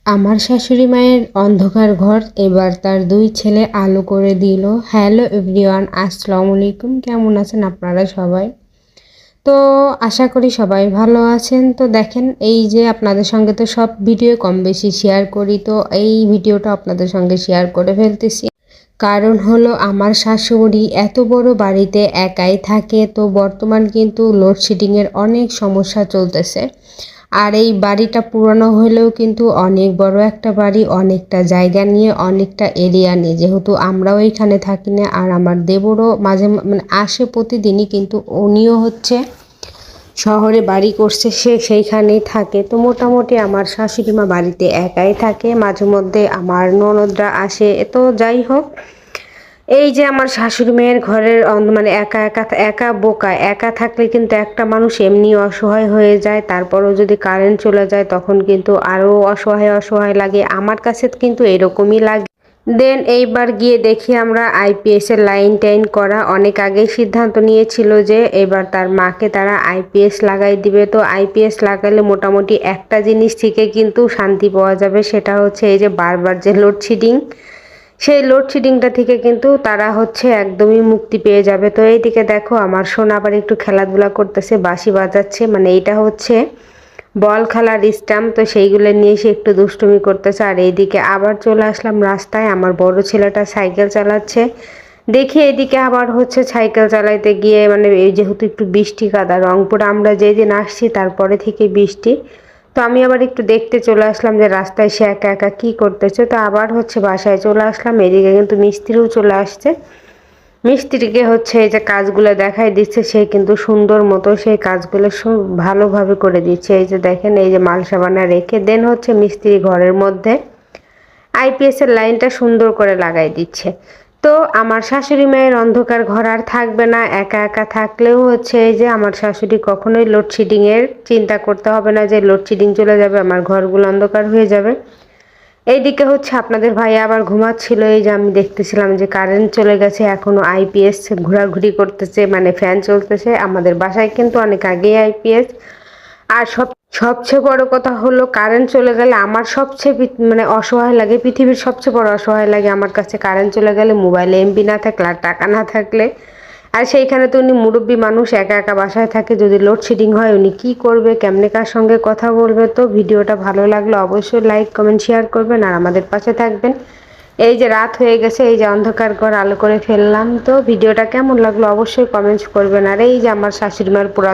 আমার শাশুড়ি মায়ের অন্ধকার ঘর এবার তার দুই ছেলে আলো করে দিল। হ্যালো এভরিওয়ান, আসসালামু আলাইকুম। কেমন আছেন আপনারা সবাই? তো আশা করি সবাই ভালো আছেন। তো দেখেন, এই যে আপনাদের সঙ্গে তো সব ভিডিও কম বেশি শেয়ার করি, তো এই ভিডিওটা আপনাদের সঙ্গে শেয়ার করে ফেলতেছি। কারণ হলো আমার শাশুড়ি এত বড় বাড়িতে একাই থাকে, তো বর্তমান কিন্তু লোডশেডিংয়ের অনেক সমস্যা চলতেছে। আর এই বাড়িটা পুরানো হলেও কিন্তু অনেক বড় একটা বাড়ি, অনেকটা জায়গা নিয়ে, অনেকটা এরিয়া নিয়ে, যেহেতু আমরাও এখানে থাকি না আর আমার দেবরও মাঝে মানে আসে প্রতিদিনই, কিন্তু উনিও হচ্ছে শহরে বাড়ি করছে, সে সেইখানেই থাকে। তো মোটামুটি আমার শাশুড়ি মা বাড়িতে একাই থাকে, মাঝে মধ্যে আমার ননদরা আসে। তো যাই হোক, এই যে আমার শাশুড়ি মেয়ের ঘরের মানে একা একা একা বোকা, একা থাকলে কিন্তু একটা মানুষ এমনি অসহায় হয়ে যায়, তারপরও যদি কারেন্ট চলে যায় তখন কিন্তু আরও অসহায় অসহায় লাগে। আমার কাছে কিন্তু এরকমই লাগে। দেন এইবার গিয়ে দেখি আমরা আইপিএস এর লাইন টাইন করা, অনেক আগেই সিদ্ধান্ত নিয়েছিল যে এবার তার মাকে তারা আইপিএস লাগাই দিবে। তো আইপিএস লাগালে মোটামুটি একটা জিনিস থেকে কিন্তু শান্তি পাওয়া যাবে, সেটা হচ্ছে এই যে বারবার যে লোডশেডিং, সেই লোডশেডিংটা থেকে কিন্তু তারা হচ্ছে একদমই মুক্তি পেয়ে যাবে। তো এইদিকে দেখো আমার সোনা আবার একটু খেলাধুলা করতেছে, বাঁশি বাজাচ্ছে, মানে এটা হচ্ছে বল খেলার স্ট্যাম্প, তো সেইগুলো নিয়ে সে একটু দুষ্টুমি করতেছে। আর এইদিকে আবার চলে আসলাম রাস্তায়, আমার বড় ছেলেটা সাইকেল চালাচ্ছে। দেখি এদিকে আবার হচ্ছে সাইকেল চালাইতে গিয়ে মানে এই যেহেতু একটু বৃষ্টি কাদা, রংপুর আমরা যেদিন আসছি তারপরে থেকে বৃষ্টি, তো আমি আবার একটু দেখতে চলে আসলাম যে রাস্তায় সে একা একা কী করতেছে। তো আবার হচ্ছে বাসায় চলে আসলাম, এদিকে কিন্তু মিস্ত্রিও চলে আসছে। মিস্ত্রিকে হচ্ছে এই যে কাজগুলো দেখাই দিচ্ছে, সে কিন্তু সুন্দর মতো সেই কাজগুলো ভালোভাবে করে দিচ্ছে। এই যে দেখেন, এই যে মাল সাবানা রেখে দেন হচ্ছে মিস্ত্রি ঘরের মধ্যে আইপিএস এর লাইনটা সুন্দর করে লাগাই দিচ্ছে। তো আমার শাশুড়ি মায়ের অন্ধকার ঘর আর থাকবে না, একা একা থাকলেও হচ্ছে এই যে আমার শাশুড়ি কখনোই লোডশেডিং এর চিন্তা করতে হবে না যে লোডশেডিং চলে যাবে আমার ঘরগুলো অন্ধকার হয়ে যাবে। এইদিকে হচ্ছে আপনাদের ভাই আবার ঘুমাচ্ছিল, এই যে আমি দেখতেছিলাম যে কারেন্ট চলে গেছে, এখনো আইপিএস ঘোরাঘুরি করতেছে, মানে ফ্যান চলতেছে। আমাদের বাসায় কিন্তু অনেক আগেই আইপিএস। আর সবচেয়ে বড় কথা হলো কারেন্ট চলে গেলে আমার সবচেয়ে মানে অসহায় লাগে, পৃথিবীর সবচেয়ে বড় অসহায় লাগে আমার কাছে কারেন্ট চলে গেলে, মোবাইলে এমবি না থাকলে আর টাকা না থাকলে। আর সেইখানে তো উনি মুরব্বী মানুষ, একা একা বাসায় থাকে, যদি লোডশেডিং হয় উনি কি করবে, কেমনে কার সঙ্গে কথা বলবে। তো ভিডিওটা ভালো লাগলে অবশ্যই লাইক কমেন্ট শেয়ার করবেন আর আমাদের পাশে থাকবেন। এই যে রাত হয়ে গেছে, এই যে অন্ধকার ঘর আলো করে ফেললাম। তো ভিডিওটা কেমন লাগলো অবশ্যই কমেন্টস করবেন। আর এই যে আমার শাশুড়ি মার পুরা